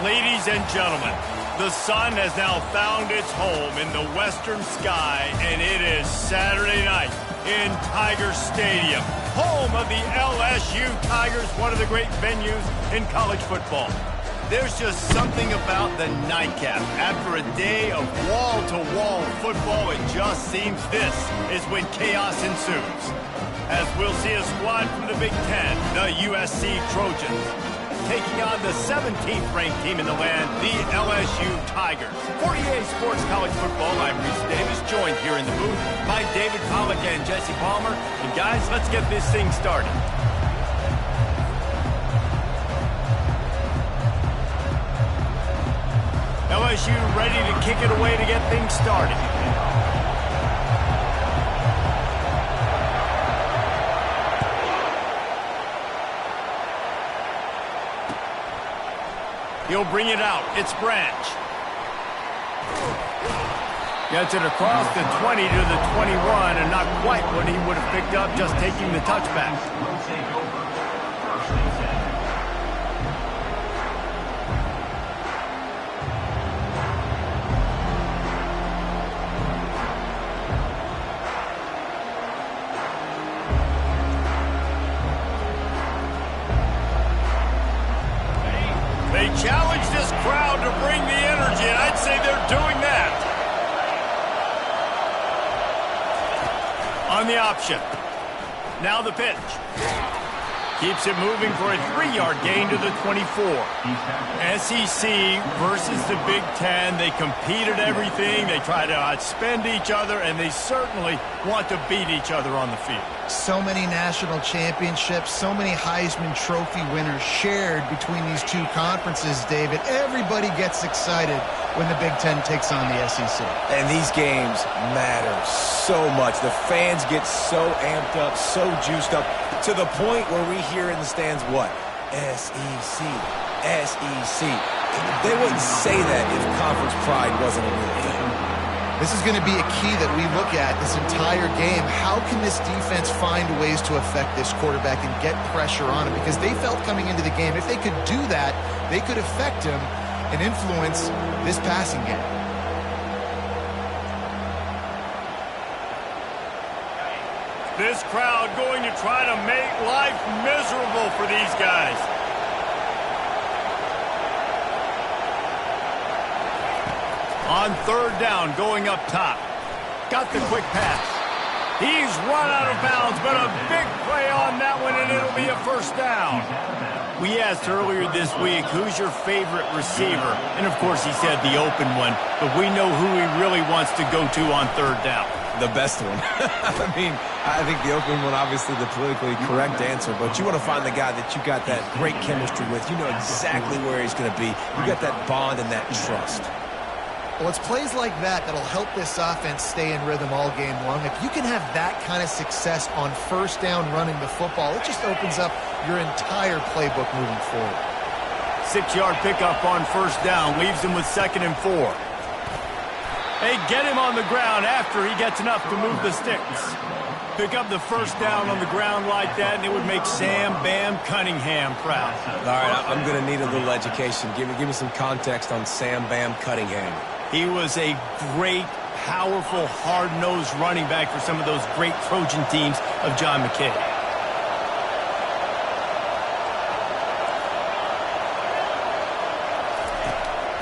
Ladies and gentlemen, the sun has now found its home in the western sky, and it is Saturday night in Tiger Stadium, home of the LSU Tigers, one of the great venues in college football. There's just something about the nightcap. After a day of wall-to-wall football, it just seems this is when chaos ensues. As we'll see a squad from the Big Ten, the USC Trojans, taking on the 17th ranked team in the land, the LSU Tigers. For EA Sports College Football, I'm Reese Davis, joined here in the booth by David Pollack and Jesse Palmer. And guys, let's get this thing started. LSU ready to kick it away to get things started. He'll bring it out. It's Branch. Gets it across the 20 to the 21, and not quite what he would have picked up just taking the touchback. They challenge this crowd to bring the energy, and I'd say they're doing that. On the option. Now the pitch. Keeps it moving for a 3-yard gain to the 24. SEC versus the Big Ten. They compete at everything. They try to outspend each other, and they certainly want to beat each other on the field. So many national championships, so many Heisman Trophy winners shared between these two conferences, David. Everybody gets excited when the Big Ten takes on the SEC. And these games matter so much. The fans get so amped up, so juiced up, to the point where we hear in the stands what? SEC, SEC. They wouldn't say that if conference pride wasn't a real thing. This is going to be a key that we look at this entire game. How can this defense find ways to affect this quarterback and get pressure on him? Because they felt coming into the game, if they could do that, they could affect him and influence this passing game. This crowd going to try to make life miserable for these guys. On third down, going up top. Got the quick pass. He's run out of bounds, but a big play on that one, and it'll be a first down. We asked earlier this week, who's your favorite receiver? And, of course, he said the open one, but we know who he really wants to go to on third down. The best one. I mean, I think the open one, obviously the politically correct answer, but you want to find the guy that you got that great chemistry with. You know exactly where he's going to be. You got that bond and that trust. Well, it's plays like that that'll help this offense stay in rhythm all game long. If you can have that kind of success on first down running the football, it just opens up your entire playbook moving forward. 6-yard pickup on first down, leaves him with 2nd and 4. They get him on the ground after he gets enough to move the sticks. Pick up the first down on the ground like that, and it would make Sam Bam Cunningham proud. All right, I'm going to need a little education. Give me some context on Sam Bam Cunningham. He was a great, powerful, hard-nosed running back for some of those great Trojan teams of John McKay.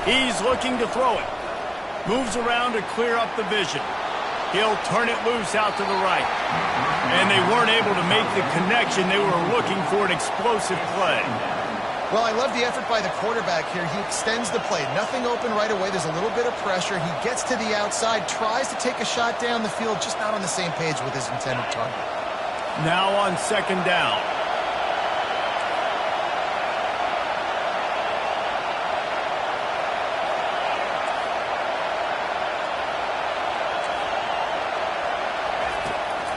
He's looking to throw it. Moves around to clear up the vision. He'll turn it loose out to the right. And they weren't able to make the connection. They were looking for an explosive play. Well, I love the effort by the quarterback here. He extends the play. Nothing open right away. There's a little bit of pressure. He gets to the outside, tries to take a shot down the field, just not on the same page with his intended target. Now on 2nd down.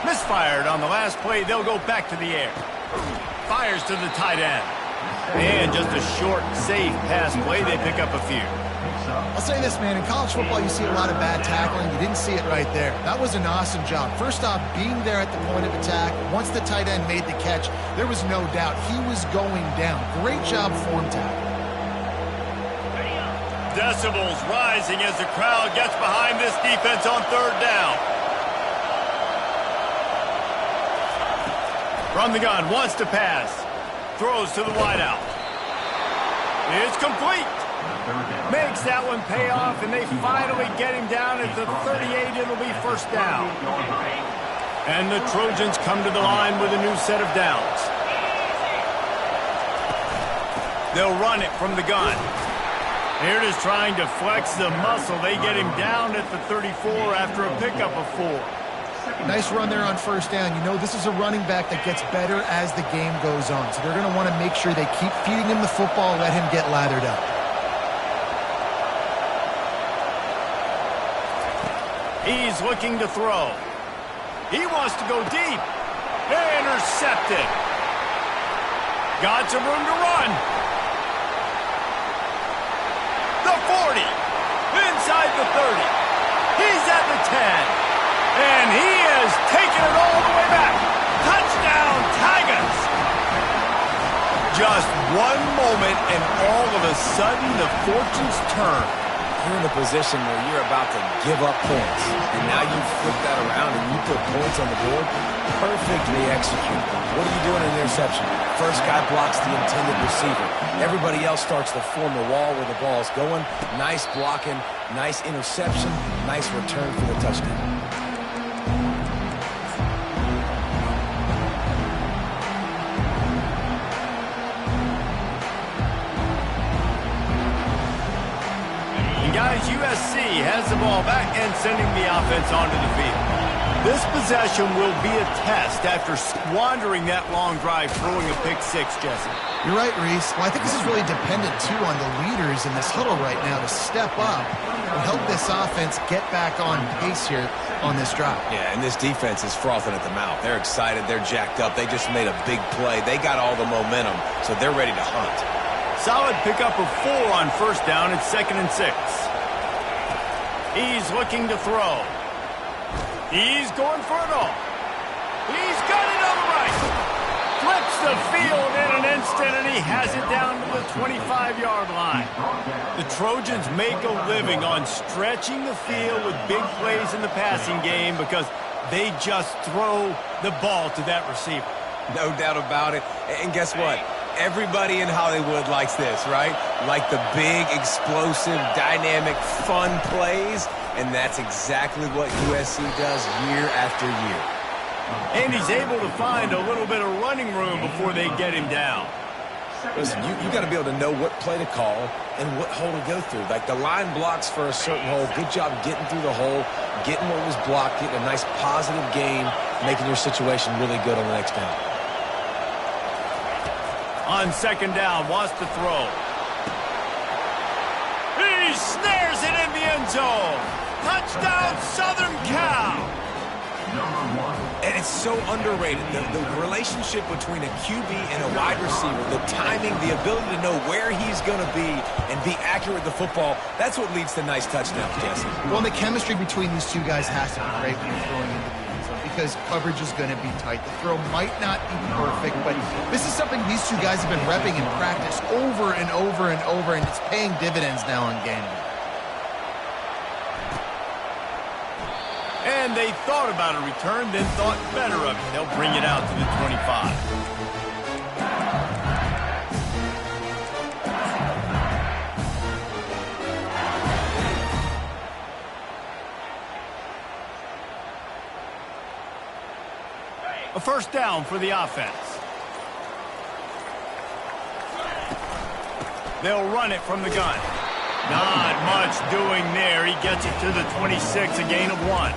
Misfired on the last play. They'll go back to the air. Fires to the tight end. And just a short, safe pass play. They pick up a few. I'll say this, man. In college football, you see a lot of bad tackling. You didn't see it right there. That was an awesome job. First off, being there at the point of attack. Once the tight end made the catch, there was no doubt he was going down. Great job form tackle. decibels rising as the crowd gets behind this defense on third down. From the gun, wants to pass. Throws to the wideout. It's complete. Makes that one pay off, and they finally get him down at the 38. It'll be first down. And the Trojans come to the line with a new set of downs. They'll run it from the gun. Here it is trying to flex the muscle. They get him down at the 34 after a pickup of 4. Nice run there on first down. You know, this is a running back that gets better as the game goes on. So they're going to want to make sure they keep feeding him the football, let him get lathered up. He's looking to throw. He wants to go deep. Intercepted. Got some room to run. The 40. Inside the 30. He's at the 10. And he is taking it all the way back. Touchdown, Tigers. Just one moment, and all of a sudden, the fortunes turn. You're in a position where you're about to give up points. And now you flip that around and you put points on the board. Perfectly executed. What are you doing in an interception? First guy blocks the intended receiver. Everybody else starts to form a wall where the ball's going. Nice blocking, nice interception, nice return for the touchdown. Guys, USC has the ball back and sending the offense onto the field. This possession will be a test after squandering that long drive throwing a pick six, Jesse. You're right, Reese. Well, I think this is really dependent, too, on the leaders in this huddle right now to step up and help this offense get back on pace here on this drive. Yeah, and this defense is frothing at the mouth. They're excited. They're jacked up. They just made a big play. They got all the momentum, so they're ready to hunt. Solid pickup of 4 on first down. It's 2nd and 6. He's looking to throw. He's going for it all. He's got it on the right. Flips the field in an instant, and he has it down to the 25-yard line. The Trojans make a living on stretching the field with big plays in the passing game because they just throw the ball to that receiver. No doubt about it. And guess what? Everybody in Hollywood likes this, right? Like the big, explosive, dynamic, fun plays, and that's exactly what USC does year after year. And he's able to find a little bit of running room before they get him down. Listen, you got to be able to know what play to call and what hole to go through. Like the line blocks for a certain hole. Good job getting through the hole, getting what was blocked, getting a nice positive gain, making your situation really good on the next down. On second down, wants to throw. He snares it in the end zone. Touchdown, Southern Cal. And it's so underrated. The relationship between a QB and a wide receiver, the timing, the ability to know where he's going to be and be accurate with the football, that's what leads to nice touchdowns, Jesse. Well, the chemistry between these two guys has to be great when you're throwing into the end zone because coverage is going to be tight. The throw might not be perfect, but this is something these two guys have been repping in practice over and over and over, and it's paying dividends now in game day. And they thought about a return, then thought better of it. They'll bring it out to the 25. A first down for the offense. They'll run it from the gun. Not much doing there. He gets it to the 26, a gain of 1.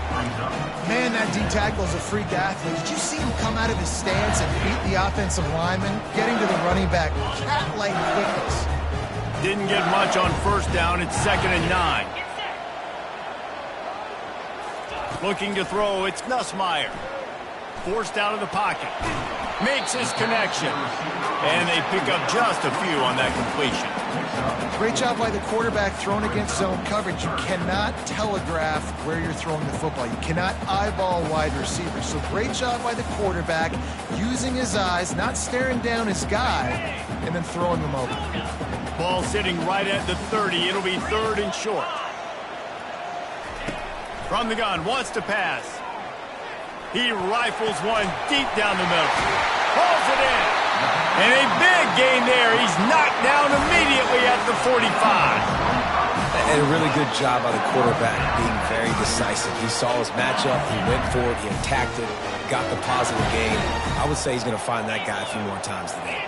Man, that D-tackle is a freak athlete. Did you see him come out of his stance and beat the offensive lineman, getting to the running back with cat-like quickness? Didn't get much on first down. It's 2nd and 9. Looking to throw. It's Nussmeier. Forced out of the pocket. Makes his connection. And they pick up just a few on that completion. Great job by the quarterback thrown against zone coverage. You cannot telegraph where you're throwing the football. You cannot eyeball wide receivers. So great job by the quarterback using his eyes, not staring down his guy, and then throwing them over. Ball sitting right at the 30. It'll be 3rd and short. From the gun, wants to pass. He rifles one deep down the middle. Pulls it in. And a big gain there. He's knocked down immediately at the 45. And a really good job by the quarterback being very decisive. He saw his matchup, he went for it, he attacked it, got the positive gain. I would say he's going to find that guy a few more times today.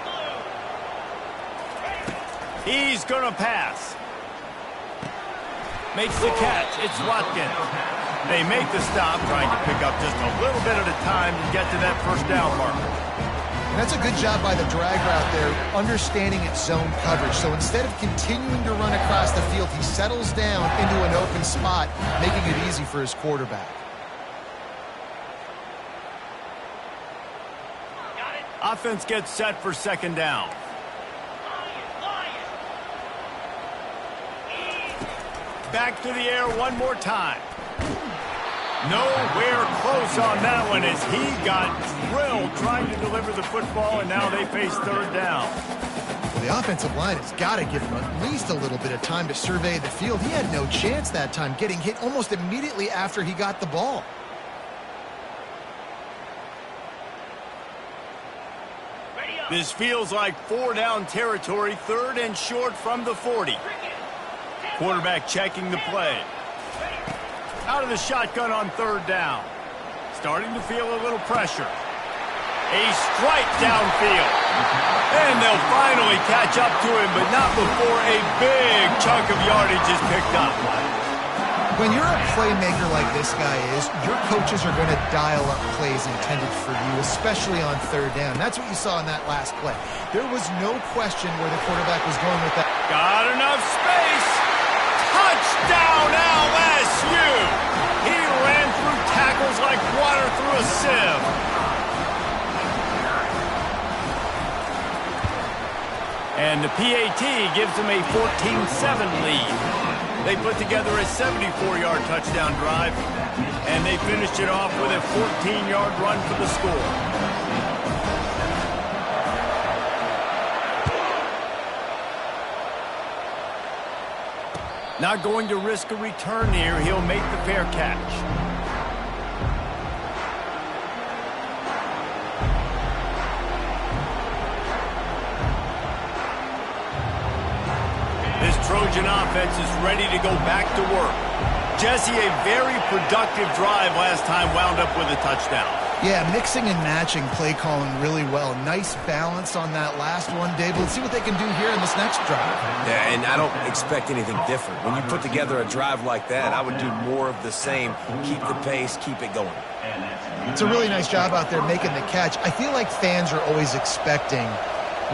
He's going to pass. Makes the catch. It's Watkins. They make the stop, trying to pick up just a little bit at a time to get to that first down marker. And that's a good job by the drag route there, understanding its zone coverage. So instead of continuing to run across the field, he settles down into an open spot, making it easy for his quarterback. Offense gets set for 2nd down. Back to the air one more time. Nowhere close on that one as he got drilled trying to deliver the football, and now they face 3rd down. Well, the offensive line has got to give him at least a little bit of time to survey the field. He had no chance that time, getting hit almost immediately after he got the ball. This feels like 4-down territory, 3rd and short from the 40. Quarterback checking the play. Out of the shotgun on 3rd down. Starting to feel a little pressure. A strike downfield. And they'll finally catch up to him, but not before a big chunk of yardage is picked up. When you're a playmaker like this guy is, your coaches are going to dial up plays intended for you, especially on 3rd down. That's what you saw in that last play. There was no question where the quarterback was going with that. Got enough space. Touchdown LSU! He ran through tackles like water through a sieve. And the PAT gives them a 14-7 lead. They put together a 74-yard touchdown drive, and they finished it off with a 14-yard run for the score. Not going to risk a return here. He'll make the fair catch. This Trojan offense is ready to go back to work. Jesse, a very productive drive last time, wound up with a touchdown. Yeah, mixing and matching play calling really well. Nice balance on that last one, Dave. Let's see what they can do here in this next drive. Yeah, and I don't expect anything different. When you put together a drive like that, I would do more of the same. Keep the pace, keep it going. It's a really nice job out there making the catch. I feel like fans are always expecting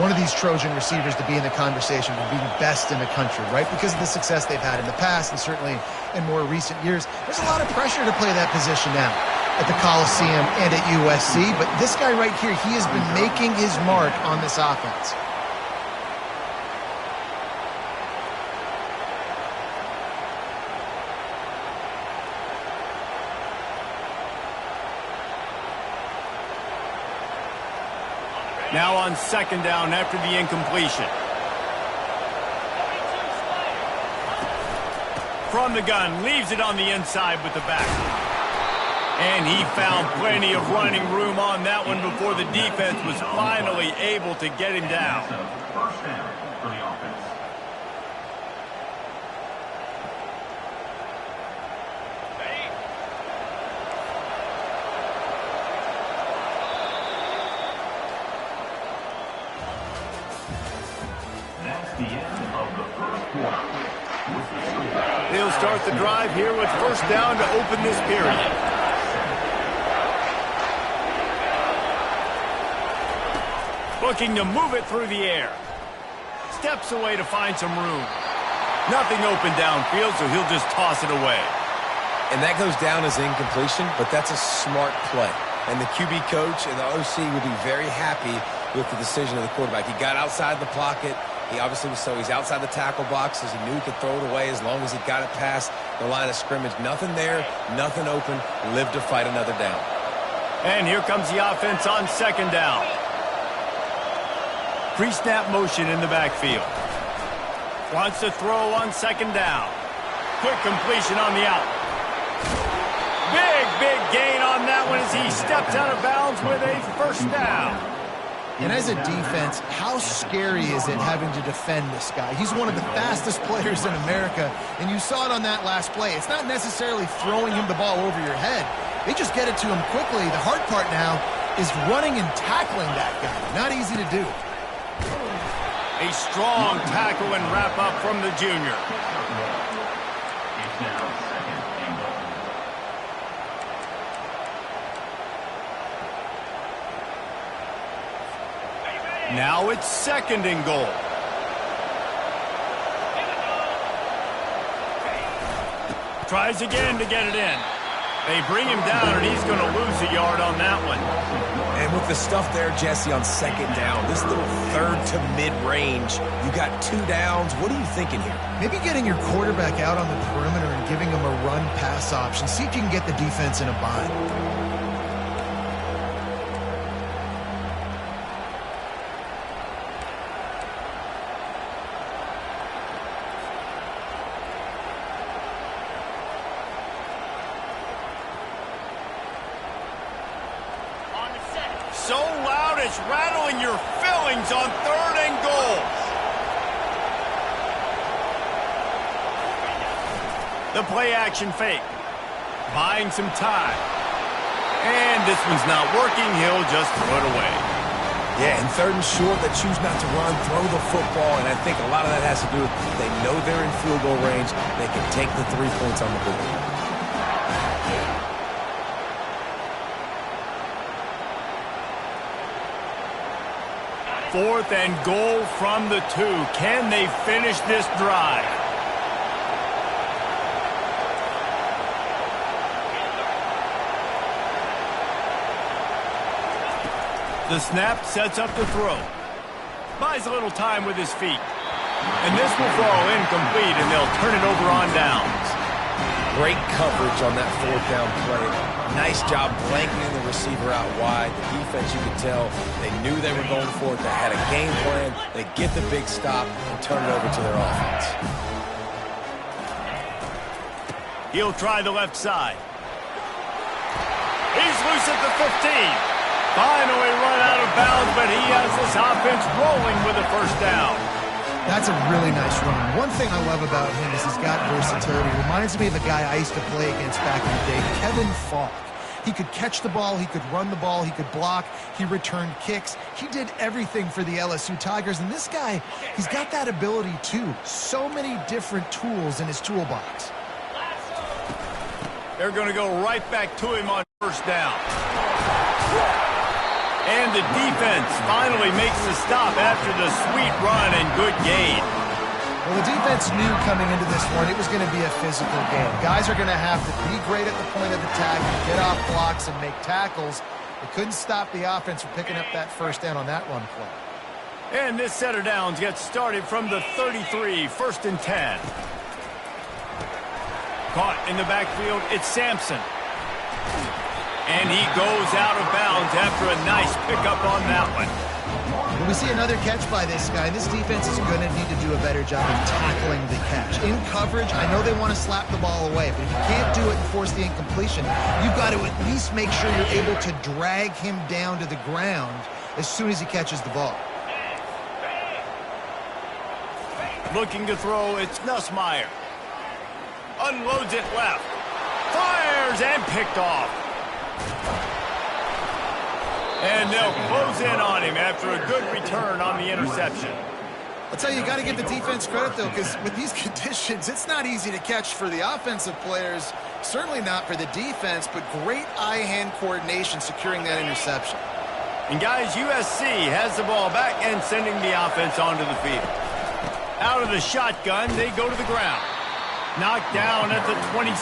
one of these Trojan receivers to be in the conversation for being best in the country, right? Because of the success they've had in the past and certainly in more recent years. There's a lot of pressure to play that position now at the Coliseum and at USC, but this guy right here, he has been making his mark on this offense. Now on 2nd down after the incompletion. From the gun, leaves it on the inside with the back. And he found plenty of running room on that one before the defense was finally able to get him down. First down for the offense. That's the end of the first quarter. They'll start the drive here with 1st down to open this period. Looking to move it through the air. Steps away to find some room. Nothing open downfield, so he'll just toss it away. And that goes down as incompletion, but that's a smart play. And the QB coach and the OC will be very happy with the decision of the quarterback. He got outside the pocket. He obviously was he's outside the tackle box as he knew he could throw it away as long as he got it past the line of scrimmage. Nothing there, nothing open. Live to fight another down. And here comes the offense on 2nd down. Pre-snap motion in the backfield. Wants to throw on second down. Quick completion on the out. Big gain on that one as he steps out of bounds with a first down. And as a defense, how scary is it having to defend this guy? He's one of the fastest players in America, and you saw it on that last play. It's not necessarily throwing him the ball over your head. They just get it to him quickly. The hard part now is running and tackling that guy. Not easy to do. A strong tackle and wrap up from the junior. It's now second and goal. Now it's second and goal. Tries again to get it in. They bring him down, and he's going to lose a yard on that one. And with the stuff there, Jesse, on second down, this little third to mid-range, you got 2 downs. What are you thinking here? Maybe getting your quarterback out on the perimeter and giving him a run-pass option. See if you can get the defense in a bind. So loud it's rattling your fillings on third and goal. The play action fake. Buying some time. And this one's not working. He'll just throw it away. Yeah, and third and short, they choose not to run, throw the football, and I think a lot of that has to do with they know they're in field goal range. They can take the 3 points on the board. Fourth and goal from the 2. Can they finish this drive? The snap sets up the throw. Buys a little time with his feet. And this will fall incomplete, and they'll turn it over on downs. Great coverage on that 4th down play. Nice job blanketing the receiver out wide. The defense, you could tell, they knew they were going for it. They had a game plan. They get the big stop and turn it over to their offense. He'll try the left side. He's loose at the 15. Finally run out of bounds, but he has this offense rolling with a first down. That's a really nice run. One thing I love about him is he's got versatility. Reminds me of a guy I used to play against back in the day, Kevin Falk. He could catch the ball, he could run the ball, he could block, he returned kicks. He did everything for the LSU Tigers, and this guy, he's got that ability too. So many different tools in his toolbox. They're going to go right back to him on first down. And the defense finally makes the stop after the sweet run and good gain. Well, the defense knew coming into this one it was going to be a physical game. Guys are going to have to be great at the point of attack, get off blocks, and make tackles. They couldn't stop the offense from picking up that first down on that run play. And this set of downs gets started from the 33, 1st and 10. Caught in the backfield, it's Sampson. And he goes out of bounds after a nice pickup on that one. When we see another catch by this guy, this defense is going to need to do a better job of tackling the catch. In coverage, I know they want to slap the ball away, but if you can't do it and force the incompletion, you've got to at least make sure you're able to drag him down to the ground as soon as he catches the ball. Looking to throw, it's Nussmeier. Unloads it left. Fires and picked off. And they'll close in on him after a good return on the interception. I'll tell you, you got to give the defense credit, though, because with these conditions, it's not easy to catch for the offensive players, certainly not for the defense, but great eye-hand coordination securing that interception. And, guys, USC has the ball back and sending the offense onto the field. Out of the shotgun, they go to the ground. Knocked down at the 27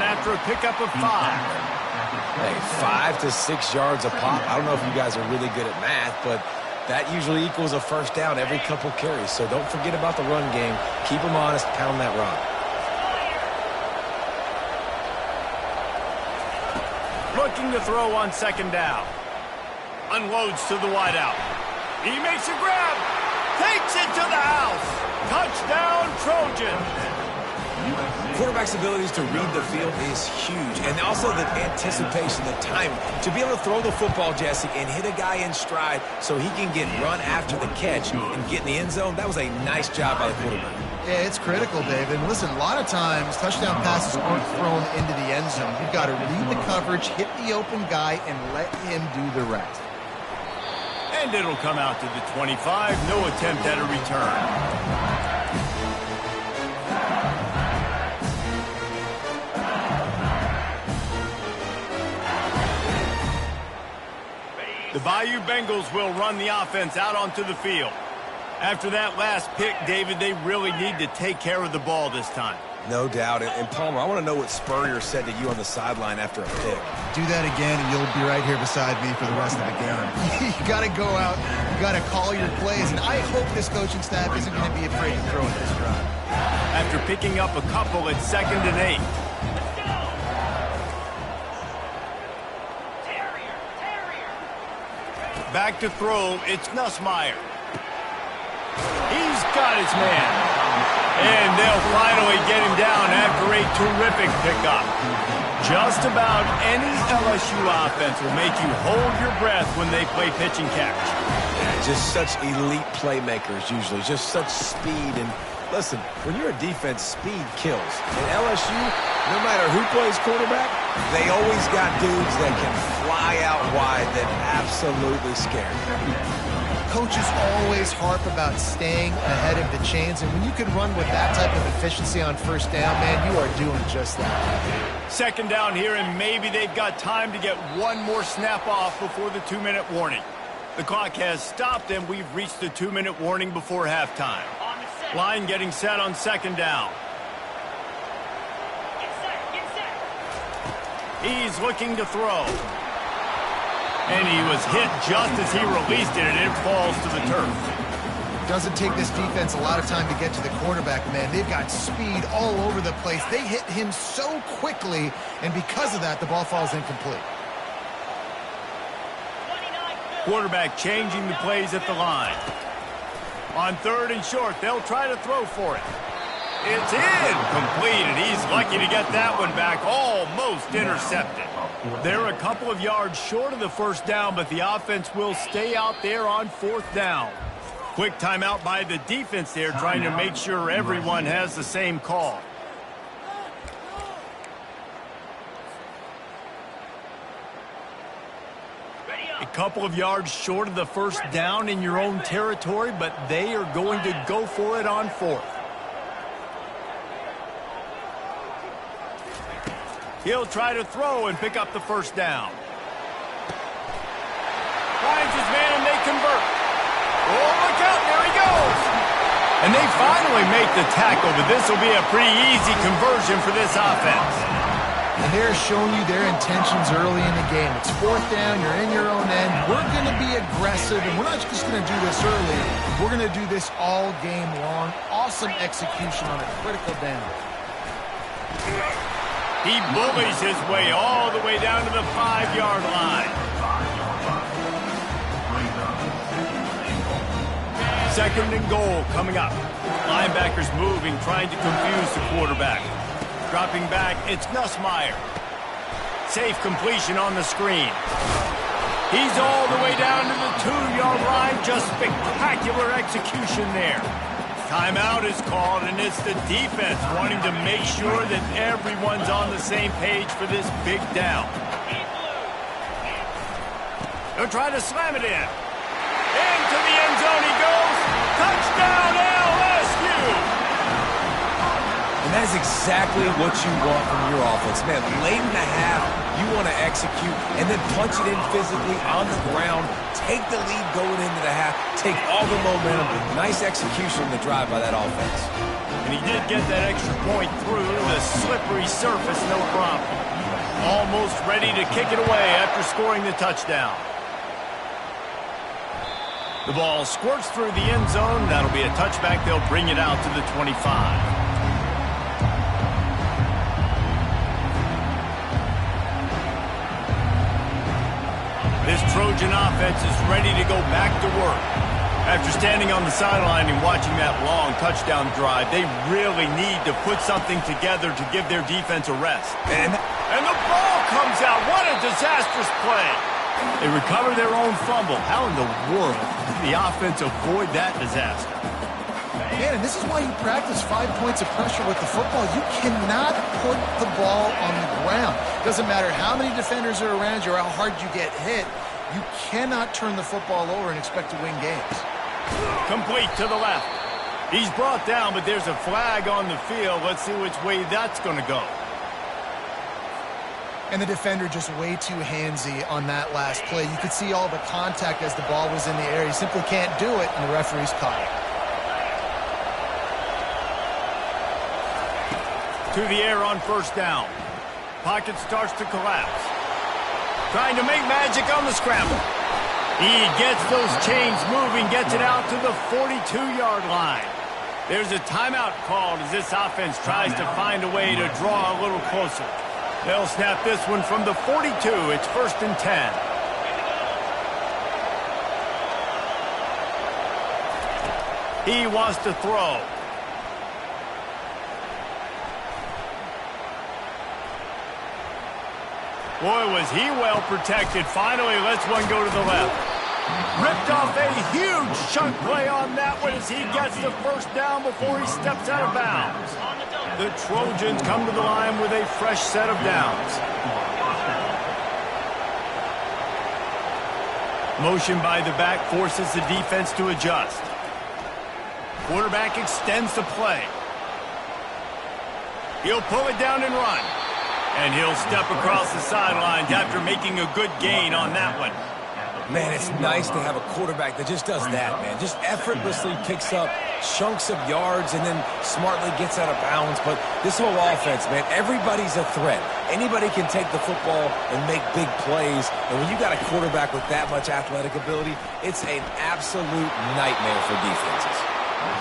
after a pickup of 5. Hey, 5 to 6 yards a pop. I don't know if you guys are really good at math, but that usually equals a first down every couple carries. So don't forget about the run game. Keep them honest. Pound that rock. Looking to throw on 2nd down. Unloads to the wideout. He makes a grab. Takes it to the house. Touchdown, Trojans. Quarterback's abilities to read the field is huge. And also the anticipation, the timing. To be able to throw the football, Jesse, and hit a guy in stride so he can get run after the catch and get in the end zone, that was a nice job by the quarterback. Yeah, it's critical, David. And listen, a lot of times touchdown passes aren't thrown into the end zone. You've got to read the coverage, hit the open guy, and let him do the rest. And it'll come out to the 25. No attempt at a return. The Bayou Bengals will run the offense out onto the field. After that last pick, David, they really need to take care of the ball this time. No doubt. And Palmer, I want to know what Spurrier said to you on the sideline after a pick. Do that again, and you'll be right here beside me for the rest of the game. You got to go out. You got to call your plays. And I hope this coaching staff isn't going to be afraid to throw at this drive. After picking up a couple at 2nd and 8. Back to throw, it's Nussmeier. He's got his man. And they'll finally get him down after a terrific pickup. Just about any LSU offense will make you hold your breath when they play pitch and catch. Just such elite playmakers usually, just such speed. And listen, when you're a defense, speed kills. And LSU, no matter who plays quarterback, they always got dudes that can fly out wide that absolutely scare you. Coaches always harp about staying ahead of the chains, and when you can run with that type of efficiency on first down, man, you are doing just that. 2nd down here, and maybe they've got time to get one more snap off before the 2-minute warning. The clock has stopped, and we've reached the 2-minute warning before halftime. Line getting set on 2nd down. He's looking to throw. And he was hit just as he released it, and it falls to the turf. Doesn't take this defense a lot of time to get to the quarterback, man. They've got speed all over the place. They hit him so quickly, and because of that, the ball falls incomplete. Quarterback changing the plays at the line. On 3rd and short, they'll try to throw for it. It's incomplete, and he's lucky to get that one back, almost intercepted. They're a couple of yards short of the first down, but the offense will stay out there on 4th down. Quick timeout by the defense there, trying to make sure everyone has the same call. A couple of yards short of the first down in your own territory, but they are going to go for it on 4th. He'll try to throw and pick up the first down. Finds his man and they convert. Oh, look out, there he goes. And they finally make the tackle, but this will be a pretty easy conversion for this offense. And they're showing you their intentions early in the game. It's 4th down, you're in your own end. We're going to be aggressive, and we're not just going to do this early. We're going to do this all game long. Awesome execution on a critical down. He bullies his way all the way down to the 5-yard line. 2nd and goal coming up. Linebackers moving, trying to confuse the quarterback. Dropping back, it's Nussmeier. Safe completion on the screen. He's all the way down to the 2-yard line. Just spectacular execution there. Timeout is called, and it's the defense wanting to make sure that everyone's on the same page for this big down. They'll try to slam it in. Into the end zone he goes. Touchdown, LSU! And that is exactly what you want from your offense. Man, late in the half, you want to execute and then punch it in physically on the ground. Take the lead going into the half. Take all the momentum. Nice execution on the drive by that offense. And he did get that extra point through the slippery surface, no problem. Almost ready to kick it away after scoring the touchdown. The ball squirts through the end zone. That'll be a touchback. They'll bring it out to the 25. This Trojan offense is ready to go back to work. After standing on the sideline and watching that long touchdown drive, they really need to put something together to give their defense a rest. And the ball comes out. What a disastrous play. They recover their own fumble. How in the world did the offense avoid that disaster? Man, and this is why you practice 5 points of pressure with the football. You cannot put the ball on the ground. Doesn't matter how many defenders are around you or how hard you get hit. You cannot turn the football over and expect to win games. Complete to the left. He's brought down, but there's a flag on the field. Let's see which way that's going to go. And the defender just way too handsy on that last play. You could see all the contact as the ball was in the air. He simply can't do it, and the referee's caught it. To the air on first down. Pocket starts to collapse. Trying to make magic on the scramble. He gets those chains moving, gets it out to the 42-yard line. There's a timeout called as this offense tries to find a way to draw a little closer. They'll snap this one from the 42. It's 1st and 10. He wants to throw. Boy, was he well protected. Finally lets one go to the left. Ripped off a huge chunk play on that one as he gets the first down before he steps out of bounds. The Trojans come to the line with a fresh set of downs. Motion by the back forces the defense to adjust. Quarterback extends the play. He'll pull it down and run. And he'll step across the sidelines after making a good gain on that one. Man, it's nice to have a quarterback that just does that, man. Just effortlessly picks up chunks of yards and then smartly gets out of bounds. But this whole offense, man, everybody's a threat. Anybody can take the football and make big plays. And when you got a quarterback with that much athletic ability, it's an absolute nightmare for defenses.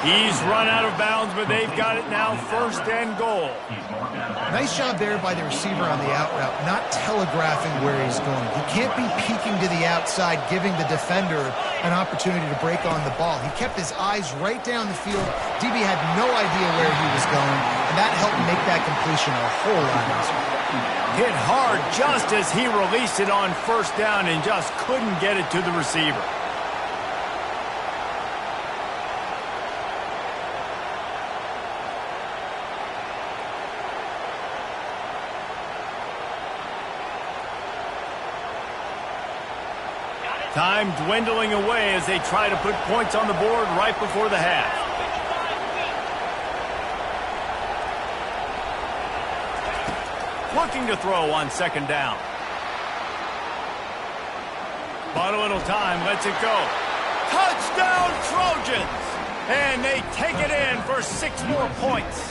He's run out of bounds, but they've got it now 1st and goal. Nice job there by the receiver on the out route, not telegraphing where he's going. He can't be peeking to the outside, giving the defender an opportunity to break on the ball. He kept his eyes right down the field. DB had no idea where he was going, and that helped make that completion a whole lot easier. Hit hard just as he released it on 1st down and just couldn't get it to the receiver. Time dwindling away as they try to put points on the board right before the half. Looking to throw on 2nd down. Bought a little time, lets it go. Touchdown Trojans! And they take it in for 6 more points.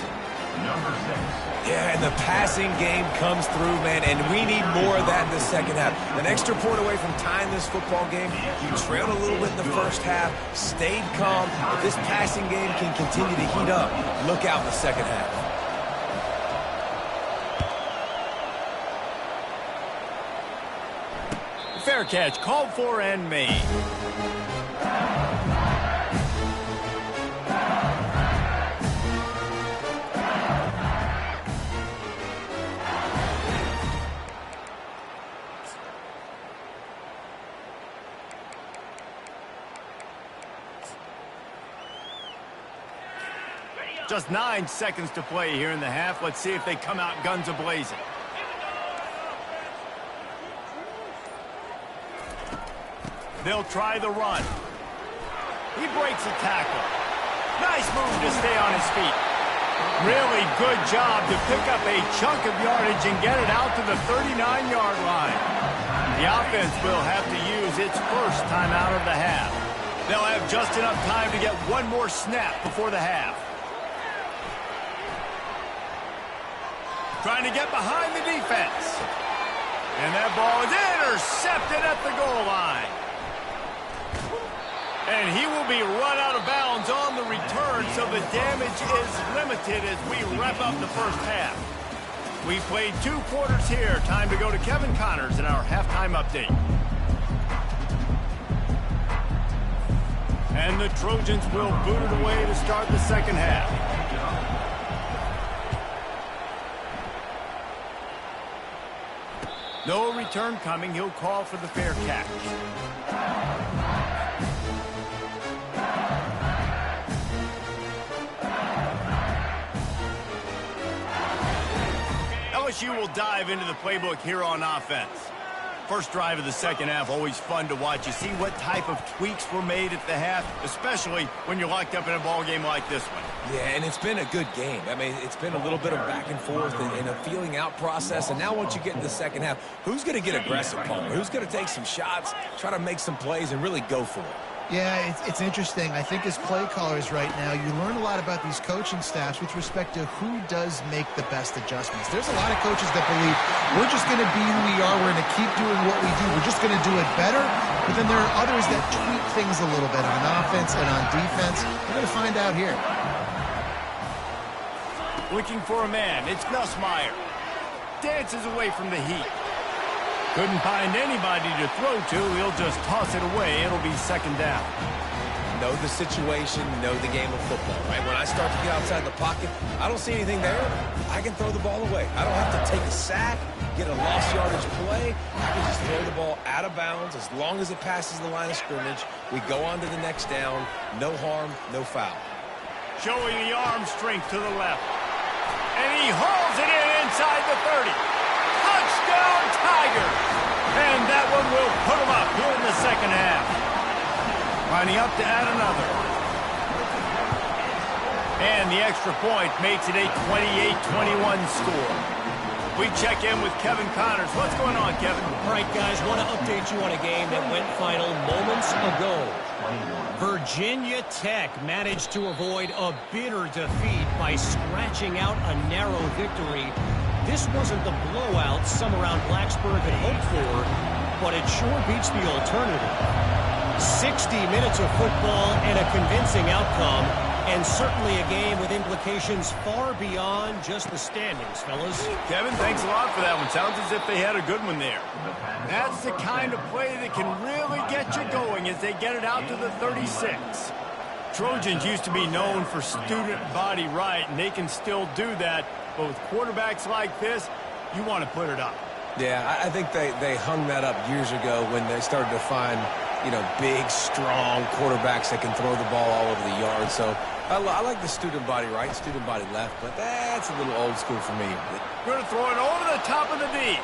Number 6. Yeah, and the passing game comes through, man, and we need more of that in the second half. An extra point away from tying this football game. You trailed a little bit in the first half, stayed calm. If this passing game can continue to heat up, look out in the second half. Fair catch, called for and made. Just 9 seconds to play here in the half. Let's see if they come out guns a-blazing. They'll try the run. He breaks a tackle. Nice move to stay on his feet. Really good job to pick up a chunk of yardage and get it out to the 39-yard line. The offense will have to use its first timeout of the half. They'll have just enough time to get one more snap before the half. Trying to get behind the defense. And that ball is intercepted at the goal line. And he will be run out of bounds on the return, so the damage is limited as we wrap up the first half. We played 2 quarters here. Time to go to Kevin Connors in our halftime update. And the Trojans will boot it away to start the second half. No return coming. He'll call for the fair catch. LSU will dive into the playbook here on offense. First drive of the second half, always fun to watch. You see what type of tweaks were made at the half, especially when you're locked up in a ball game like this one. Yeah, and it's been a good game. I mean, it's been a little bit of back and forth and a feeling out process. And now once you get in the second half, who's going to get aggressive, Palmer? Who's going to take some shots, try to make some plays, and really go for it? Yeah, it's interesting. I think as play callers right now, you learn a lot about these coaching staffs with respect to who does make the best adjustments. There's a lot of coaches that believe we're just going to be who we are. We're going to keep doing what we do. We're just going to do it better. But then there are others that tweak things a little bit on offense and on defense. We're going to find out here. Looking for a man. It's Nussmeier. Dances away from the heat. Couldn't find anybody to throw to. He'll just toss it away. It'll be second down. Know the situation, know the game of football, right? When I start to get outside the pocket, I don't see anything there. I can throw the ball away. I don't have to take a sack, get a lost yardage play. I can just throw the ball out of bounds as long as it passes the line of scrimmage. We go on to the next down. No harm, no foul. Showing the arm strength to the left. And he hauls it in inside the 30. Touchdown, Tigers! And that one will put them up here in the second half. Lining up to add another. And the extra point makes it a 28-21 score. We check in with Kevin Connors. What's going on, Kevin? All right, guys, want to update you on a game that went final moments ago. Virginia Tech managed to avoid a bitter defeat by scratching out a narrow victory. This wasn't the blowout some around Blacksburg had hoped for, but it sure beats the alternative. 60 minutes of football and a convincing outcome, and certainly a game with implications far beyond just the standings, fellas. Kevin, thanks a lot for that one. Sounds as if they had a good one there. That's the kind of play that can really get you going as they get it out to the 36. Trojans used to be known for student body right, and they can still do that. But with quarterbacks like this, you want to put it up. Yeah, I think they hung that up years ago when they started to find, big, strong quarterbacks that can throw the ball all over the yard. So I like the student body right, student body left, but that's a little old school for me. Going to throw it over the top of the D.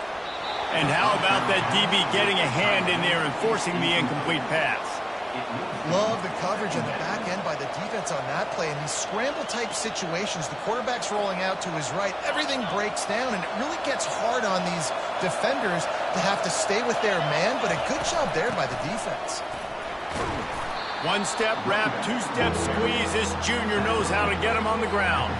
And how about that DB getting a hand in there and forcing the incomplete pass? Love the coverage on the back end by the defense on that play. In these scramble-type situations, the quarterback's rolling out to his right. Everything breaks down, and it really gets hard on these defenders to have to stay with their man, but a good job there by the defense. One-step wrap, two-step squeeze. This junior knows how to get him on the ground.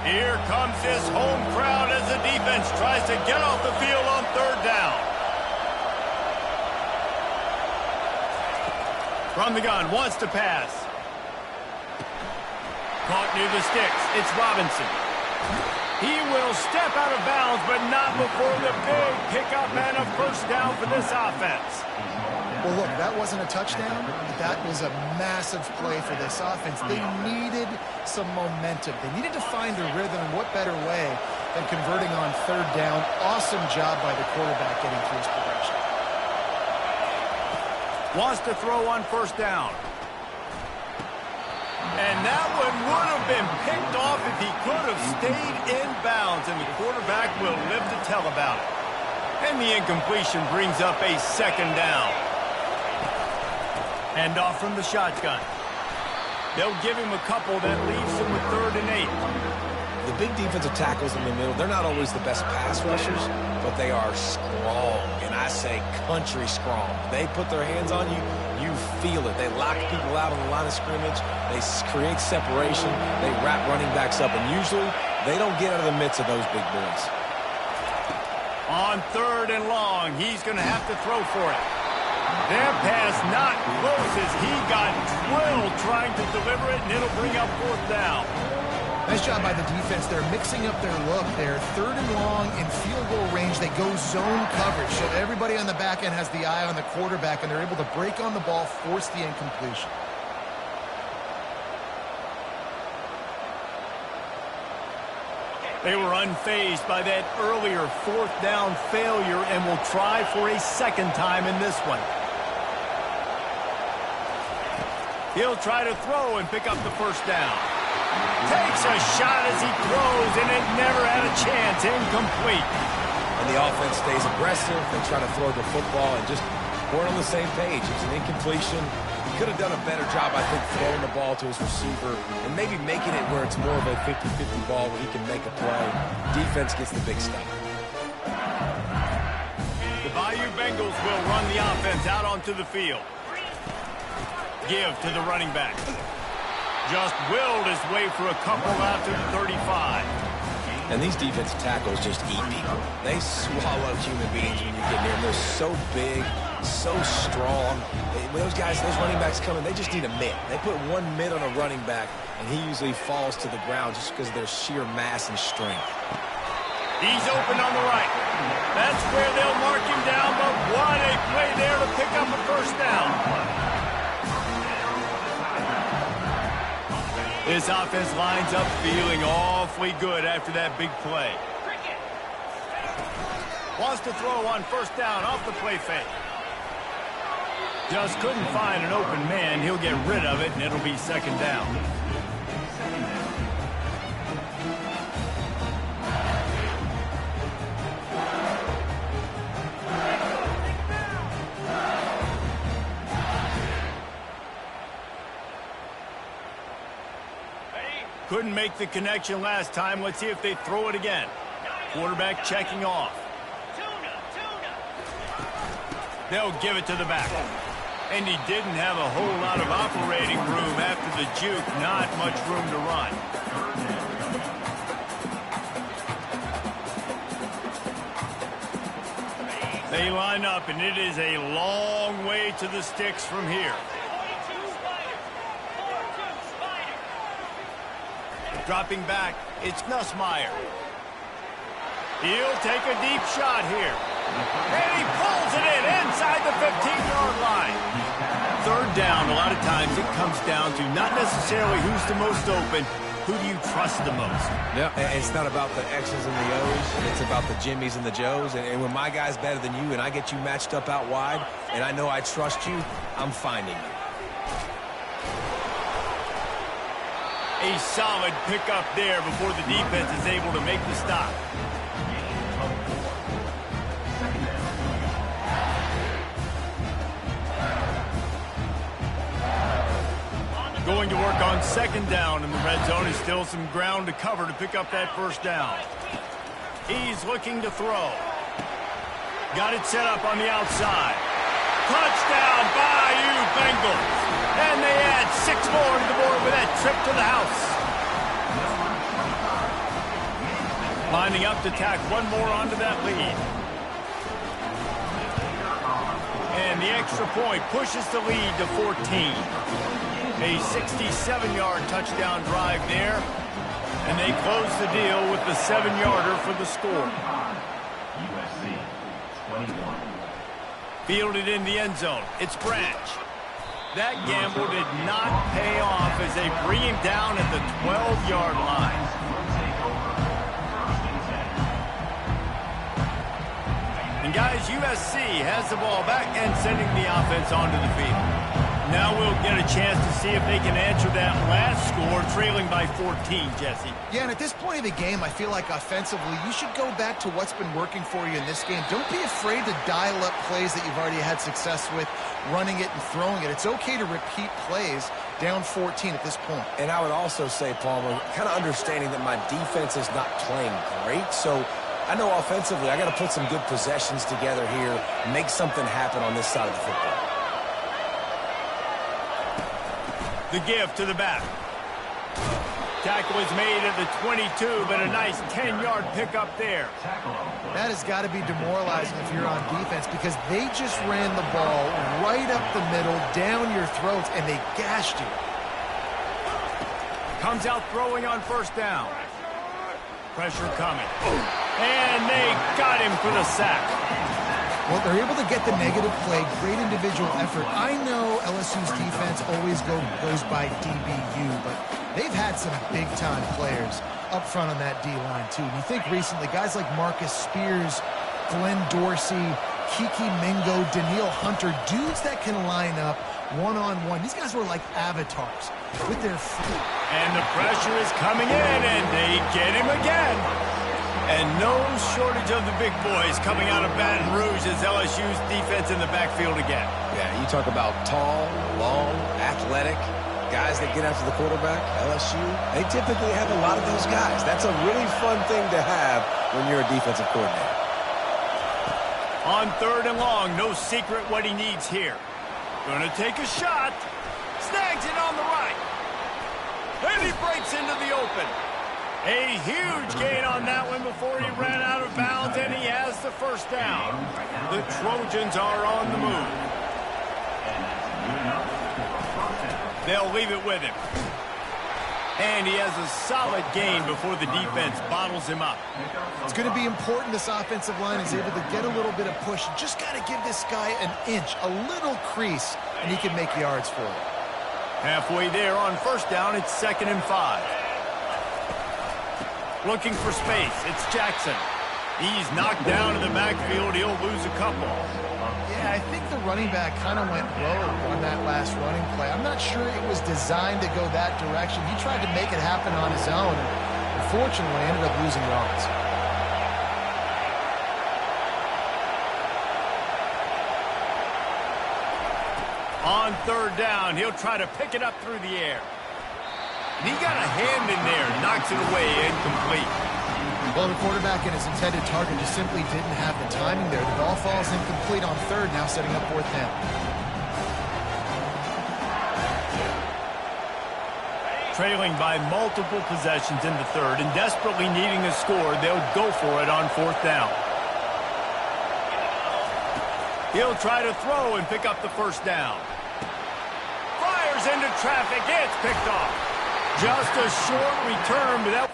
Here comes this home crowd as the defense tries to get off the field on third down. From the gun, wants to pass. Caught near the sticks. It's Robinson. He will step out of bounds, but not before the big pickup and a first down for this offense. Well, look, that wasn't a touchdown. That was a massive play for this offense. They needed some momentum. They needed to find a rhythm, and what better way than converting on third down. Awesome job by the quarterback getting through his progression. Wants to throw on first down. And that one would have been picked off if he could have stayed in bounds, and the quarterback will live to tell about it. And the incompletion brings up a second down. Hand off from the shotgun. They'll give him a couple that leaves him with 3rd and 8. The big defensive tackles in the middle, they're not always the best pass rushers, but they are strong, and I say country strong. They put their hands on you, you feel it. They lock people out on the line of scrimmage. They create separation. They wrap running backs up, and usually they don't get out of the midst of those big boys. On 3rd and long, he's going to have to throw for it. Their pass not close as he got drilled trying to deliver it, and it'll bring up 4th down. Nice job by the defense. They're mixing up their look. They're 3rd and long in field goal range. They go zone coverage. So everybody on the back end has the eye on the quarterback, and they're able to break on the ball, force the incompletion. They were unfazed by that earlier 4th down failure and will try for a second time in this one. He'll try to throw and pick up the first down. Takes a shot as he throws, and it never had a chance. Incomplete. And the offense stays aggressive. They try to throw the football and just weren't on the same page. It's an incompletion. He could have done a better job, I think, throwing the ball to his receiver and maybe making it where it's more of a 50-50 ball where he can make a play. Defense gets the big stop. The Bayou Bengals will run the offense out onto the field. Give to the running back. Just willed his way for a couple out to the 35. And these defensive tackles just eat people. They swallow human beings when you get near them. They're so big, so strong. When those guys, those running backs come in, they just need a mitt. They put one mitt on a running back, and he usually falls to the ground just because of their sheer mass and strength. He's open on the right. That's where they'll mark him down, but what a play there to pick up a first down. This offense lines up feeling awfully good after that big play. Wants to throw on first down off the play fake. Just couldn't find an open man. He'll get rid of it, and it'll be second down. Couldn't make the connection last time. Let's see if they throw it again. Quarterback checking off. They'll give it to the back. And he didn't have a whole lot of operating room after the juke. Not much room to run. They line up, and it is a long way to the sticks from here. Dropping back, it's Nussmeier. He'll take a deep shot here. And he pulls it in inside the 15-yard line. Third down, a lot of times it comes down to not necessarily who's the most open, who do you trust the most? Yeah, it's not about the X's and the O's. It's about the Jimmies and the Joes. And when my guy's better than you and I get you matched up out wide and I know I trust you, I'm finding you. A solid pickup there before the defense is able to make the stop. Going to work on second down in the red zone. Is still some ground to cover to pick up that first down. He's looking to throw. Got it set up on the outside. Touchdown, Bayou Bengals. And they add 6 more to the board with that trip to the house. Lining up to tack one more onto that lead. And the extra point pushes the lead to 14. A 67-yard touchdown drive there. And they close the deal with the 7-yarder for the score. USC 21. Fielded in the end zone. It's Branch. That gamble did not pay off as they bring him down at the 12-yard line. And guys, USC has the ball back and sending the offense onto the field. Now we'll get a chance to see if they can answer that last score, trailing by 14, Jesse. Yeah, and at this point of the game, I feel like offensively, you should go back to what's been working for you in this game. Don't be afraid to dial up plays that you've already had success with, running it and throwing it. It's okay to repeat plays down 14 at this point. And I would also say, Palmer, kind of understanding that my defense is not playing great, so I know offensively I got to put some good possessions together here, make something happen on this side of the football. The give to the back. Tackle is made at the 22, but a nice 10-yard pickup there. That has got to be demoralizing if you're on defense because they just ran the ball right up the middle, down your throats, and they gashed you. Comes out throwing on first down. Pressure coming. And they got him for the sack. Well, they're able to get the negative play. Great individual effort. I know LSU's defense always goes by DBU, but they've had some big-time players up front on that D-line, too. And you think recently, guys like Marcus Spears, Glenn Dorsey, Kiki Mingo, Daniil Hunter, dudes that can line up one-on-one. These guys were like avatars with their feet. And the pressure is coming in, and they get him again. And no shortage of the big boys coming out of Baton Rouge as LSU's defense in the backfield again. Yeah, you talk about tall, long, athletic guys that get after the quarterback. LSU, they typically have a lot of those guys. That's a really fun thing to have when you're a defensive coordinator. On 3rd and long, no secret what he needs here. Gonna take a shot. Snags it on the right. And he breaks into the open. A huge gain on that one before he ran out of bounds, and he has the first down. The Trojans are on the move. They'll leave it with him. And he has a solid gain before the defense bottles him up. It's going to be important this offensive line is able to get a little bit of push. Just got to give this guy an inch, a little crease, and he can make yards for it. Halfway there on first down, it's 2nd and 5. Looking for space, it's Jackson. He's knocked down in the backfield. He'll lose a couple. Yeah, I think the running back kind of went rogue on that last running play. I'm not sure it was designed to go that direction. He tried to make it happen on his own, and unfortunately ended up losing yards. On 3rd down, he'll try to pick it up through the air. And he got a hand in there, knocks it away, incomplete. Well, the quarterback and his intended target just simply didn't have the timing there. The ball falls incomplete on 3rd, now setting up 4th down. Trailing by multiple possessions in the 3rd and desperately needing a score, they'll go for it on 4th down. He'll try to throw and pick up the first down. Fires into traffic. It's picked off. Just a short return, but that...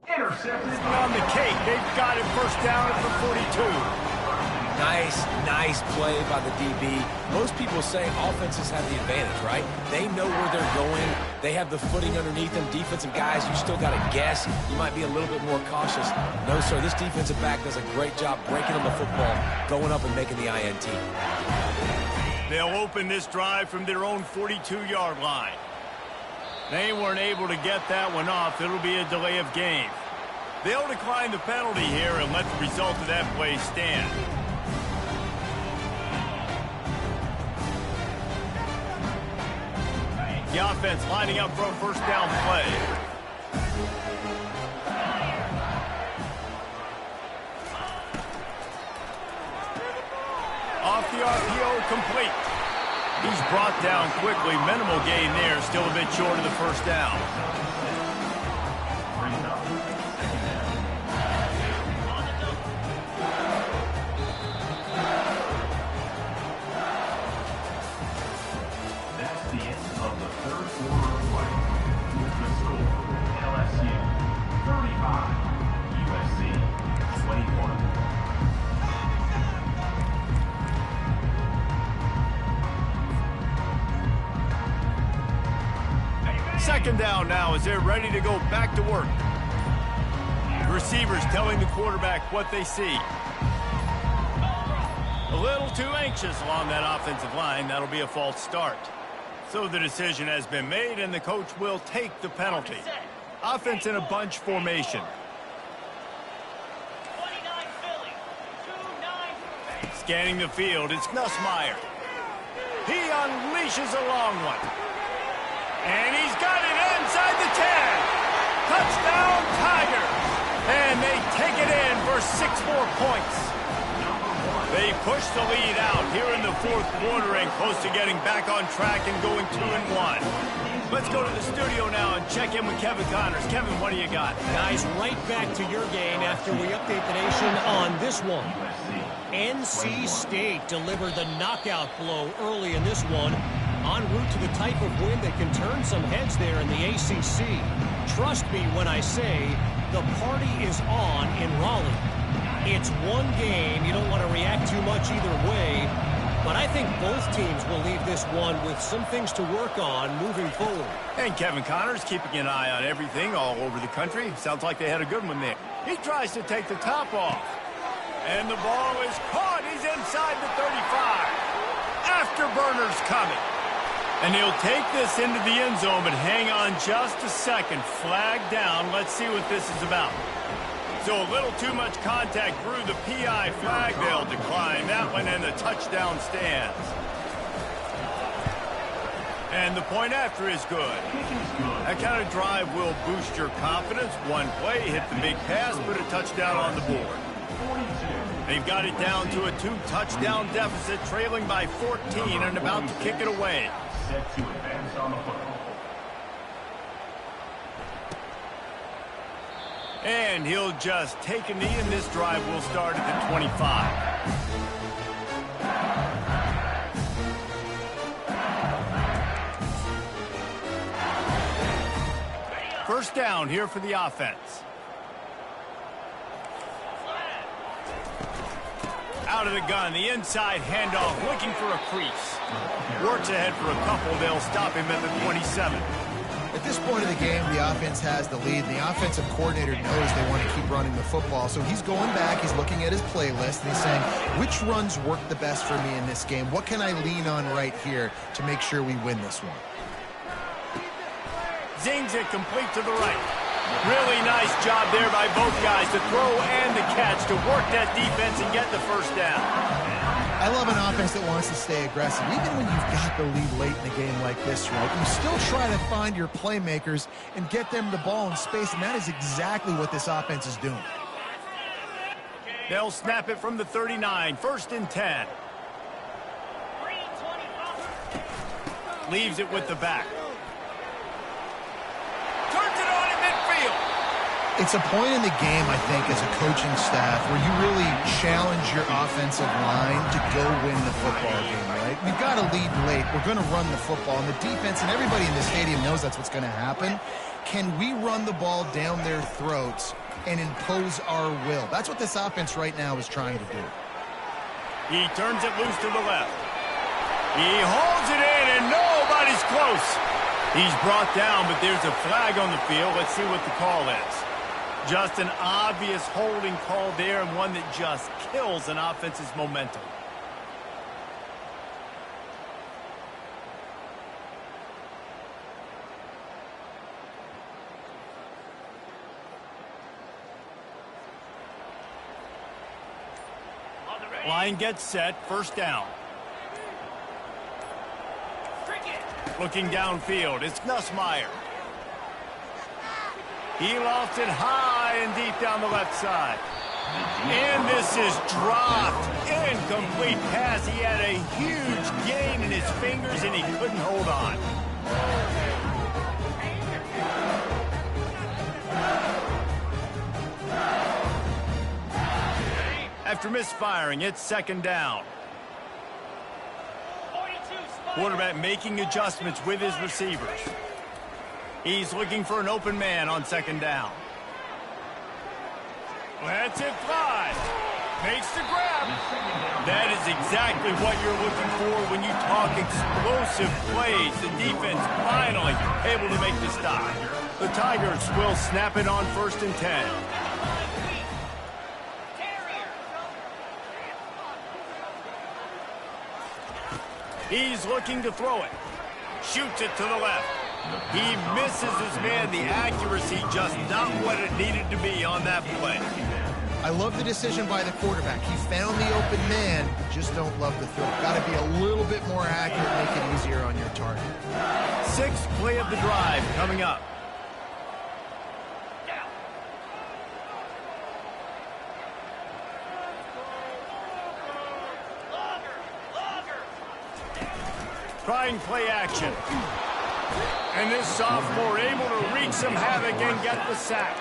Intercepted. On the cake, they've got it first down at the 42. Nice play by the DB. Most people say offenses have the advantage, right? They know where they're going. They have the footing underneath them. Defensive guys, you still got to guess. You might be a little bit more cautious. No, sir, this defensive back does a great job breaking on the football, going up and making the INT. They'll open this drive from their own 42-yard line. They weren't able to get that one off. It'll be a delay of game. They'll decline the penalty here and let the result of that play stand. The offense lining up for a first down play. Off the RPO, complete. He's brought down quickly. Minimal gain there, still a bit short of the first down. Second down now as they're ready to go back to work. The receivers telling the quarterback what they see. A little too anxious along that offensive line. That'll be a false start. So the decision has been made, and the coach will take the penalty. Offense in a bunch formation. Scanning the field, it's Nussmeier. He unleashes a long one. And he's got it inside the 10. Touchdown, Tigers. And they take it in for 6 more points. They push the lead out here in the fourth quarter and close to getting back on track and going 2-1. Let's go to the studio now and check in with Kevin Connors. Kevin, what do you got? Guys, right back to your game after we update the nation on this one. NC State delivered the knockout blow early in this one, en route to the type of win that can turn some heads there in the ACC. Trust me when I say the party is on in Raleigh. It's one game. You don't want to react too much either way, but I think both teams will leave this one with some things to work on moving forward. And Kevin Connors keeping an eye on everything all over the country. Sounds like they had a good one there. He tries to take the top off. And the ball is caught. He's inside the 35. Afterburner's coming. And he'll take this into the end zone, but hang on just a second. Flag down. Let's see what this is about. So a little too much contact through the PI flag. They'll decline that one, and the touchdown stands. And the point after is good. That kind of drive will boost your confidence. One play, hit the big pass, put a touchdown on the board. They've got it down to a 2-touchdown deficit, trailing by 14 and about to kick it away. Set to advance on the football. And he'll just take a knee, and this drive will start at the 25. First down here for the offense. Out of the gun, the inside handoff, looking for a crease. Works ahead for a couple. They'll stop him at the 27. At this point of the game, the offense has the lead, and the offensive coordinator knows they want to keep running the football. So he's going back, he's looking at his playlist, and he's saying, which runs work the best for me in this game? What can I lean on right here to make sure we win this one? Zings it complete to the right. Really nice job there by both guys to throw and to catch, to work that defense and get the first down. I love an offense that wants to stay aggressive. Even when you've got the lead late in a game like this, right, you still try to find your playmakers and get them the ball in space, and that is exactly what this offense is doing. They'll snap it from the 39, 1st and 10. Leaves it with the back. Turns it on in midfield. It's a point in the game, I think, as a coaching staff where you really challenge your offensive line to go win the football game, right? We've got to lead late. We're going to run the football. And the defense and everybody in the stadium knows that's what's going to happen. Can we run the ball down their throats and impose our will? That's what this offense right now is trying to do. He turns it loose to the left. He holds it in, and nobody's close. He's brought down, but there's a flag on the field. Let's see what the call is. Just an obvious holding call there, and one that just kills an offense's momentum. Line gets set, first down. Looking downfield, it's Nussmeier. He lofts it high and deep down the left side. And this is dropped. Incomplete pass. He had a huge gain in his fingers, and he couldn't hold on. After misfiring, it's second down. Quarterback making adjustments with his receivers. He's looking for an open man on second down. Lets it fly. Makes the grab. That is exactly what you're looking for when you talk explosive plays. The defense finally able to make the stop. The Tigers will snap it on 1st and 10. He's looking to throw it. Shoots it to the left. He misses his man. The accuracy just not what it needed to be on that play. I love the decision by the quarterback. He found the open man, just don't love the throw. Got to be a little bit more accurate, make it easier on your target. 6th play of the drive coming up. Trying play action. And this sophomore able to wreak some havoc and get the sack.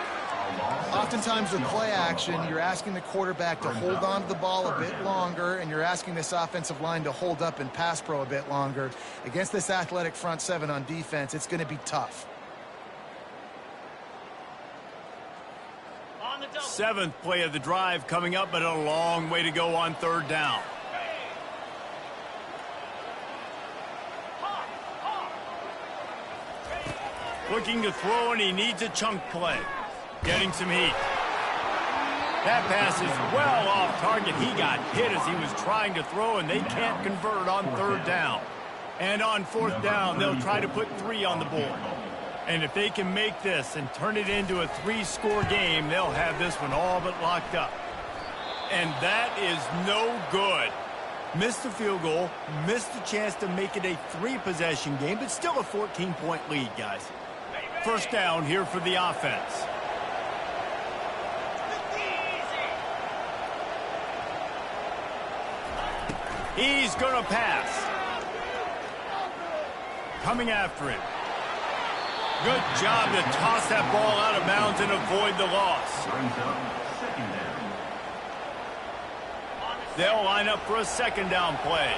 Oftentimes with play action, you're asking the quarterback to hold on to the ball a bit longer, and you're asking this offensive line to hold up in pass pro a bit longer. Against this athletic front seven on defense, it's going to be tough. 7th play of the drive coming up, but a long way to go on 3rd down. Looking to throw, and he needs a chunk play. Getting some heat. That pass is well off target. He got hit as he was trying to throw, and they can't convert on 3rd down. And on 4th down, they'll try to put 3 on the board. And if they can make this and turn it into a 3-score game, they'll have this one all but locked up. And that is no good. Missed the field goal, missed the chance to make it a 3-possession game, but still a 14-point lead, guys. First down here for the offense. He's going to pass. Coming after him. Good job to toss that ball out of bounds and avoid the loss. They'll line up for a 2nd down play.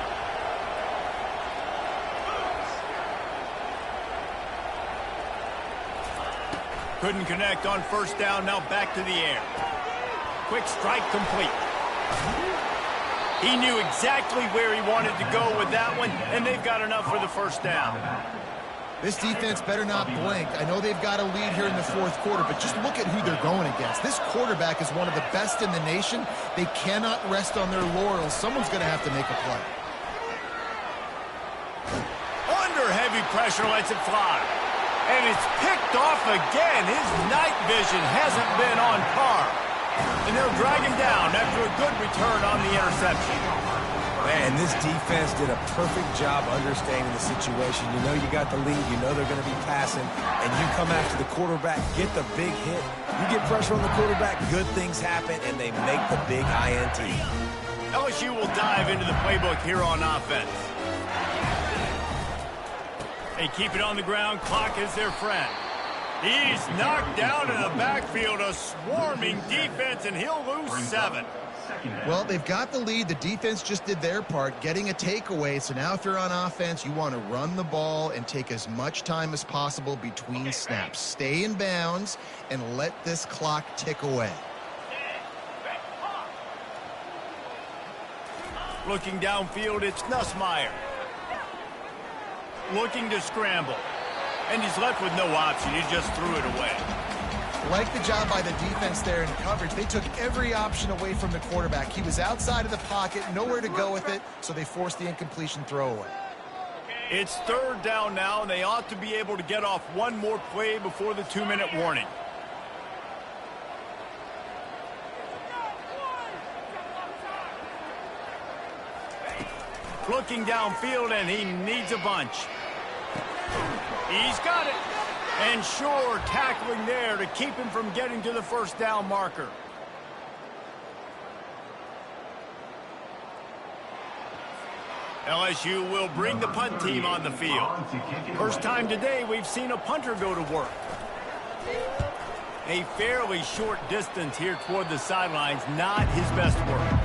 Couldn't connect on 1st down, now back to the air. Quick strike complete. He knew exactly where he wanted to go with that one, and they've got enough for the 1st down. This defense better not blink. I know they've got a lead here in the 4th quarter, but just look at who they're going against. This quarterback is one of the best in the nation. They cannot rest on their laurels. Someone's going to have to make a play. Under heavy pressure, lets it fly. And it's picked off again. His night vision hasn't been on par. And they'll drag him down after a good return on the interception. Man, this defense did a perfect job understanding the situation. You know you got the lead. You know they're going to be passing. And you come after the quarterback, get the big hit. You get pressure on the quarterback, good things happen, and they make the big INT. LSU will dive into the playbook here on offense. They keep it on the ground. Clock is their friend. He's knocked down in the backfield, a swarming defense, and he'll lose 7. Well, they've got the lead. The defense just did their part, getting a takeaway. So now if you're on offense, you want to run the ball and take as much time as possible between snaps. Stay in bounds and let this clock tick away. Looking downfield, it's Nussmeier. Looking to scramble. And he's left with no option. He just threw it away. Like the job by the defense there in coverage. They took every option away from the quarterback. He was outside of the pocket, nowhere to go with it, so they forced the incompletion throwaway. It's 3rd down now, and they ought to be able to get off one more play before the 2-minute warning. Looking downfield, and he needs a bunch. He's got it. And Shore tackling there to keep him from getting to the 1st down marker. LSU will bring the punt team on the field. First time today we've seen a punter go to work. A fairly short distance here toward the sidelines, not his best work.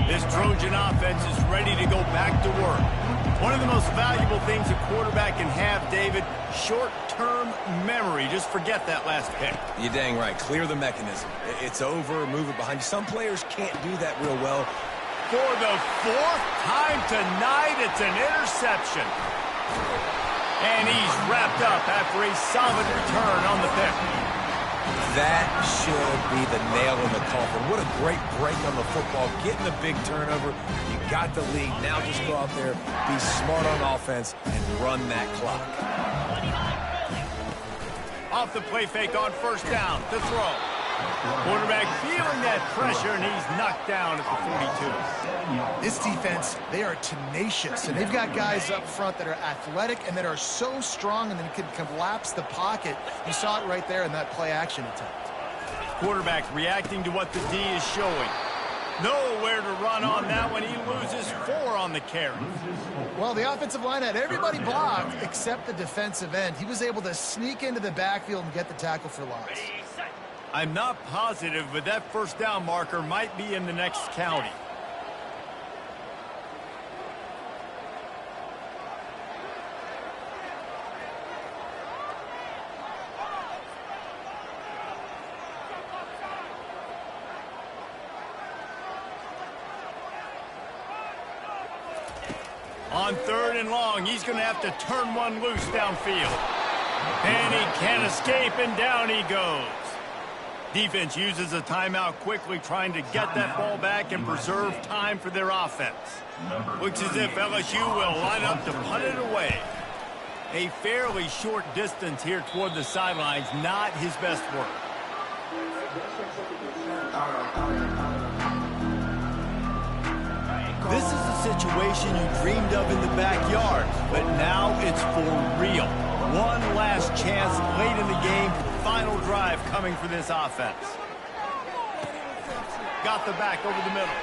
This Trojan offense is ready to go back to work. One of the most valuable things a quarterback can have, David, short-term memory. Just forget that last pick. You're dang right. Clear the mechanism. It's over, move it behind you. Some players can't do that real well. For the 4th time tonight, it's an interception. And he's wrapped up after a solid return on the pick. That should be the nail in the coffin. What a great break on the football. Getting the big turnover. You got the lead. Now just go out there, be smart on offense, and run that clock. Off the play fake on 1st down to throw. Quarterback feeling that pressure, and he's knocked down at the 42. This defense, they are tenacious, and they've got guys up front that are athletic and that are so strong and then can collapse the pocket. You saw it right there in that play-action attempt. Quarterback reacting to what the D is showing. Nowhere to run on that one. He loses 4 on the carry. Well, the offensive line had everybody blocked except the defensive end. He was able to sneak into the backfield and get the tackle for loss. I'm not positive, but that 1st down marker might be in the next county. On 3rd and long, he's going to have to turn one loose downfield. And he can't escape, and down he goes. Defense uses a timeout quickly, trying to get that ball back and preserve time for their offense. Looks as if LSU will line up to punt it away. A fairly short distance here toward the sidelines, not his best work. This is the situation you dreamed of in the backyard, but now it's for real. One last chance late in the game. Final drive coming for this offense. Got the back over the middle.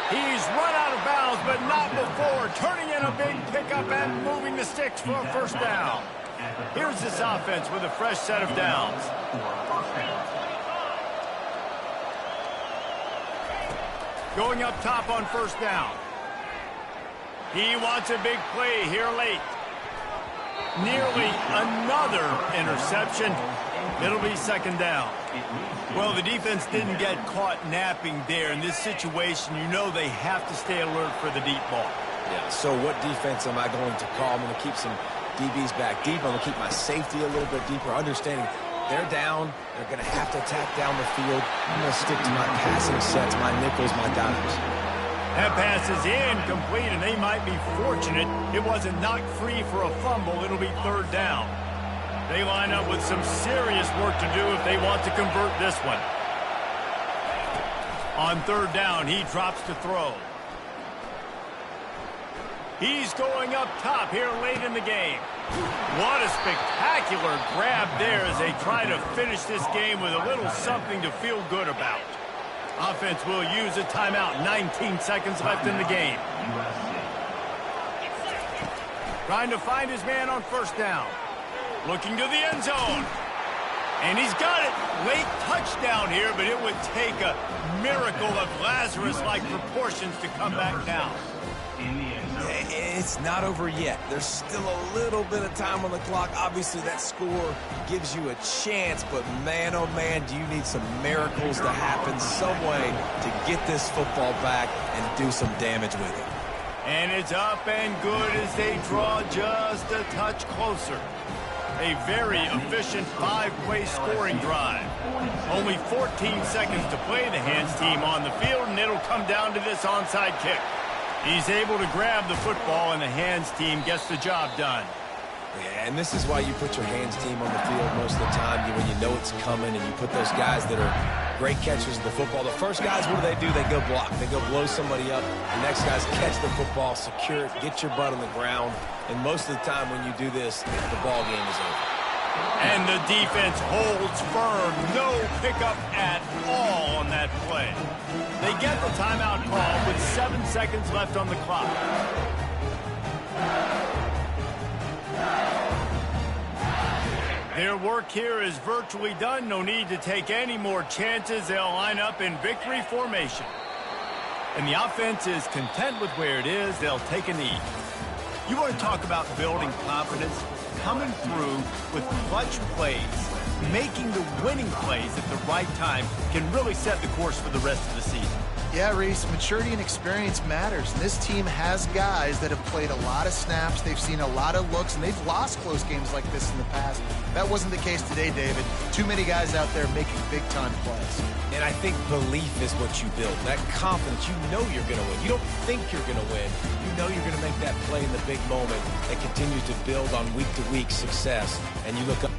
He's run out of bounds, but not before. Turning in a big pickup and moving the sticks for a 1st down. Here's this offense with a fresh set of downs. Going up top on 1st down. He wants a big play here late. Nearly another interception. It'll be 2nd down. Well, the defense didn't get caught napping there. In this situation, you know they have to stay alert for the deep ball. Yeah, so what defense am I going to call? I'm going to keep some DBs back deep. I'm going to keep my safety a little bit deeper, understanding they're down. They're going to have to attack down the field. I'm going to stick to my passing sets, my nickels, my dimes. That pass is incomplete, and they might be fortunate it wasn't knocked free for a fumble. It'll be 3rd down. They line up with some serious work to do if they want to convert this one. On 3rd down, he drops to throw. He's going up top here late in the game. What a spectacular grab there as they try to finish this game with a little something to feel good about. Offense will use a timeout. 19 seconds left in the game. Trying to find his man on first down. Looking to the end zone. And he's got it. Late touchdown here, but it would take a miracle of Lazarus-like proportions to come back down. It's not over yet. There's still a little bit of time on the clock. Obviously, that score gives you a chance, but man, oh man, do you need some miracles to happen some way to get this football back and do some damage with it. And it's up and good as they draw just a touch closer. A very efficient 5-play scoring drive. Only 14 seconds to play, the hands team on the field, and it'll come down to this onside kick. He's able to grab the football, and the hands team gets the job done. Yeah, and this is why you put your hands team on the field most of the time when you know it's coming, and you put those guys that are great catchers of the football. The first guys, what do? They go block. They go blow somebody up. The next guys catch the football, secure it, get your butt on the ground. And most of the time when you do this, the ball game is over. And the defense holds firm. No pickup at all on that play. They get the timeout call with 7 seconds left on the clock. Their work here is virtually done. No need to take any more chances. They'll line up in victory formation. And the offense is content with where it is. They'll take a knee. You want to talk about building confidence? Coming through with clutch plays, making the winning plays at the right time can really set the course for the rest of the season. Yeah, Reese, maturity and experience matters. And this team has guys that have played a lot of snaps. They've seen a lot of looks, and they've lost close games like this in the past. That wasn't the case today, David. Too many guys out there making big-time plays. And I think belief is what you build. That confidence, you know you're going to win. You don't think you're going to win. You know you're going to make that play in the big moment that continues to build on week-to-week success. And you look up.